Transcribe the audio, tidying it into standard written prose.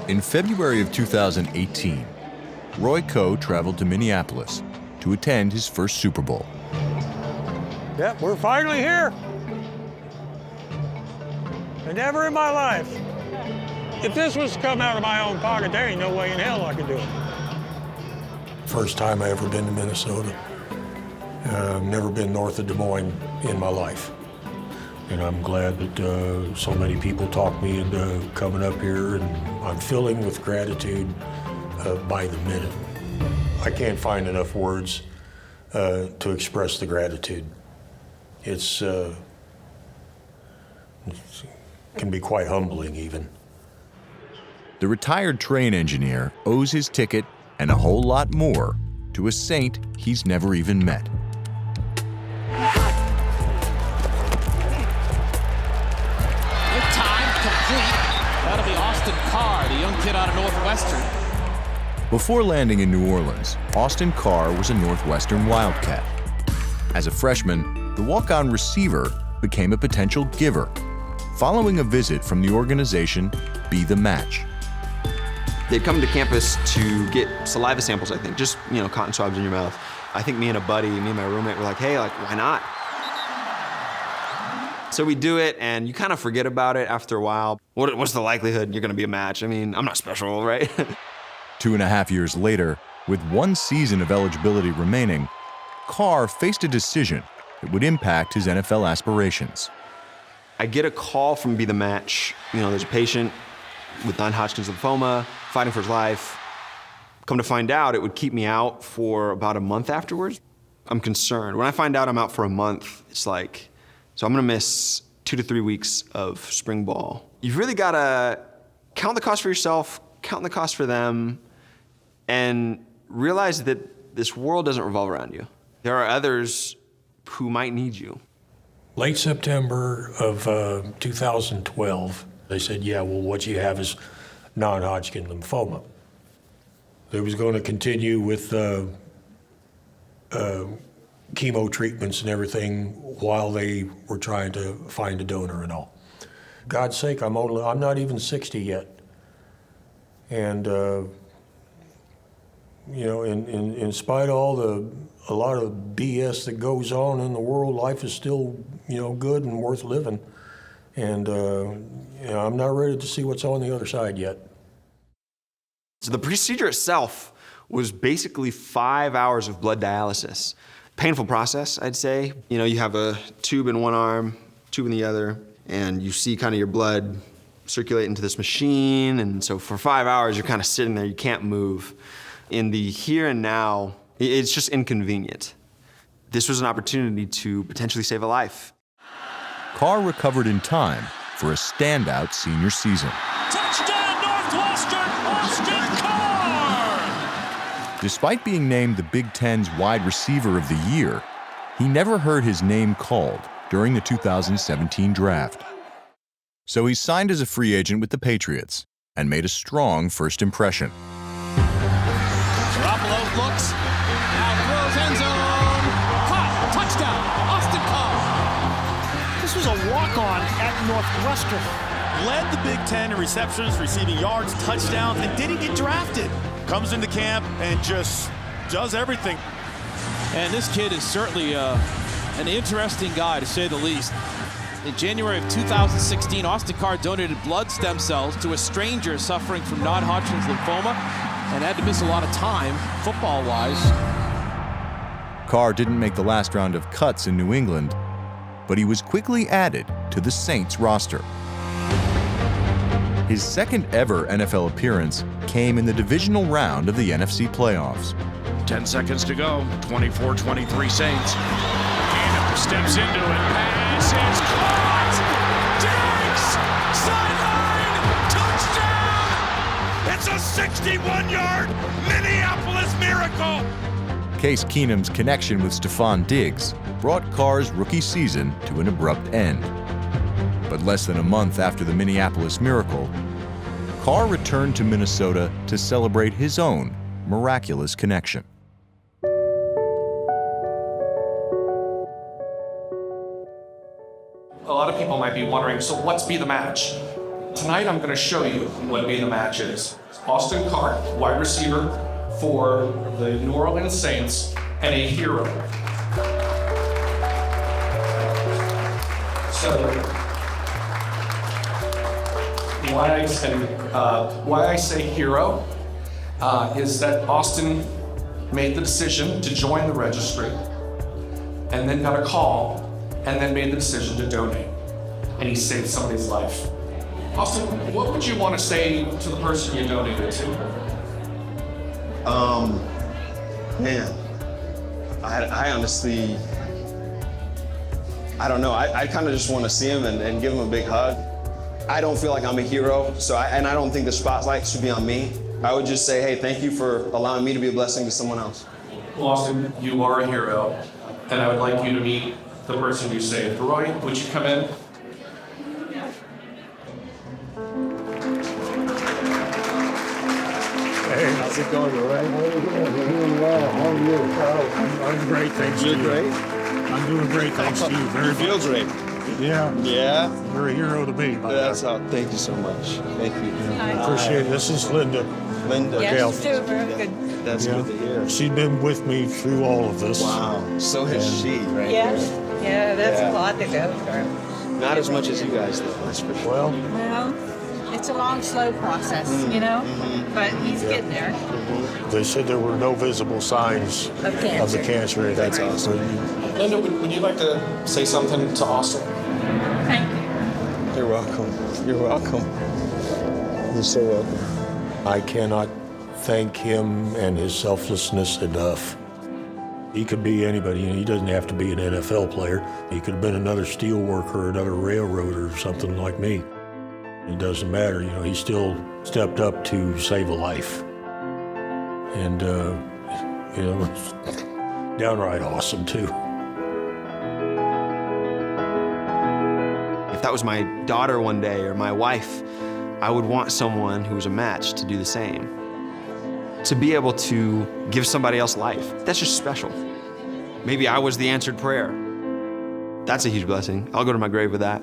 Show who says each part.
Speaker 1: In February of 2018, Roy Coe traveled to Minneapolis to attend his first Super Bowl.
Speaker 2: Yep, we're finally here. And never in my life. If this was to come out of my own pocket, there ain't no way in hell I could do it.
Speaker 3: First time I ever been to Minnesota. Never been north of Des Moines in my life. And I'm glad that so many people talked me into coming up here, and I'm filling with gratitude by the minute. I can't find enough words to express the gratitude. It can be quite humbling even.
Speaker 1: The retired train engineer owes his ticket and a whole lot more to a saint he's never even met.
Speaker 4: With time complete, that'll be Austin Carr, the young kid out of Northwestern.
Speaker 1: Before landing in New Orleans, Austin Carr was a Northwestern Wildcat. As a freshman, the walk-on receiver became a potential giver, following a visit from the organization Be the Match.
Speaker 5: They'd come to campus to get saliva samples, I think, just, cotton swabs in your mouth. I think me and my roommate were like, hey, why not? So we do it, and you kind of forget about it after a while. What's the likelihood you're gonna be a match? I mean, I'm not special, right?
Speaker 1: 2.5 years later, with one season of eligibility remaining, Carr faced a decision that would impact his NFL aspirations.
Speaker 5: I get a call from Be the Match. There's a patient with non-Hodgkin's lymphoma, fighting for his life. Come to find out, it would keep me out for about a month afterwards. I'm concerned. When I find out I'm out for a month, it's like, so I'm gonna miss 2 to 3 weeks of spring ball. You've really gotta count the cost for yourself, count the cost for them, and realize that this world doesn't revolve around you. There are others who might need you.
Speaker 3: Late September of 2012, they said, yeah, well, what you have is non-Hodgkin lymphoma. They was going to continue with chemo treatments and everything while they were trying to find a donor and all. God's sake, I'm not even 60 yet. And in spite of a lot of BS that goes on in the world, life is still, good and worth living. And I'm not ready to see what's on the other side yet.
Speaker 5: So the procedure itself was basically 5 hours of blood dialysis. Painful process, I'd say. You have a tube in one arm, tube in the other, and you see kind of your blood circulate into this machine. And so for 5 hours, you're kind of sitting there, you can't move. In the here and now, it's just inconvenient. This was an opportunity to potentially save a life.
Speaker 1: Carr recovered in time for a standout senior season.
Speaker 4: Touchdown, Northwestern, Austin Carr!
Speaker 1: Despite being named the Big Ten's wide receiver of the year, he never heard his name called during the 2017 draft. So he signed as a free agent with the Patriots and made a strong first impression.
Speaker 4: Garoppolo looks, now throws end zone, caught, touchdown, Austin Carr.
Speaker 6: This was a walk-on at Northwestern.
Speaker 7: Led the Big Ten in receptions, receiving yards, touchdowns, and didn't get drafted. Comes into camp and just does everything.
Speaker 8: And this kid is certainly an interesting guy, to say the least. In January of 2016, Austin Carr donated blood stem cells to a stranger suffering from non-Hodgkin's lymphoma and had to miss a lot of time, football-wise.
Speaker 1: Carr didn't make the last round of cuts in New England, but he was quickly added to the Saints roster. His second ever NFL appearance came in the divisional round of the NFC playoffs.
Speaker 9: 10 seconds to go, 24-23 Saints. Keenum steps into it, pass is caught! Diggs, sideline, touchdown! It's a 61-yard Minneapolis miracle!
Speaker 1: Case Keenum's connection with Stephon Diggs brought Carr's rookie season to an abrupt end. But less than a month after the Minneapolis miracle, Carr returned to Minnesota to celebrate his own miraculous connection.
Speaker 10: A lot of people might be wondering, so what's Be the Match? Tonight I'm going to show you what being the match is. Austin Carr, wide receiver for the New Orleans Saints, and a hero. So, why I say hero is that Austin made the decision to join the registry, and then got a call, and then made the decision to donate, and he saved somebody's life. Austin, what would you want to say to the person you donated to?
Speaker 5: Man, I honestly, I don't know. I kind of just want to see him and give him a big hug. I don't feel like I'm a hero, and I don't think the spotlight should be on me. I would just say, hey, thank you for allowing me to be a blessing to someone else.
Speaker 10: Well, Austin, you are a hero, and I would like you to meet the person you saved. Roy, would you come in?
Speaker 3: Hey, how's it going, Roy? I'm doing well. How are you? I'm great, thanks to you.
Speaker 5: Great?
Speaker 3: I'm doing great, thanks to you. Very
Speaker 5: Feel great.
Speaker 3: Yeah.
Speaker 5: Yeah?
Speaker 3: You're a hero to me.
Speaker 5: That's all. Thank you so much. Thank you.
Speaker 3: I appreciate it. This is Linda.
Speaker 5: Linda.
Speaker 11: Yes, too. Very good.
Speaker 5: That's good to hear.
Speaker 3: She's been with me through all of this.
Speaker 5: Wow. So has she, right?
Speaker 11: Yes. Yeah, that's
Speaker 5: Yeah.
Speaker 11: a lot to go through.
Speaker 5: Not as much as you guys, though. That's for sure.
Speaker 3: Well,
Speaker 11: It's a long, slow process, you know, but he's getting there.
Speaker 3: they said there were no visible signs
Speaker 11: Of cancer.
Speaker 3: of the cancer.
Speaker 5: That's awesome.
Speaker 10: Linda, would you like to say something to Austin?
Speaker 11: Thank you.
Speaker 5: You're welcome. You're welcome. You're so welcome.
Speaker 3: I cannot thank him and his selflessness enough. He could be anybody. You know, he doesn't have to be an NFL player. He could have been another steel worker, another railroader, or something like me. It doesn't matter. You know, he still stepped up to save a life. And, you know, it's downright awesome, too.
Speaker 5: If that was my daughter one day or my wife, I would want someone who was a match to do the same. To be able to give somebody else life, that's just special. Maybe I was the answered prayer. That's a huge blessing. I'll go to my grave with that.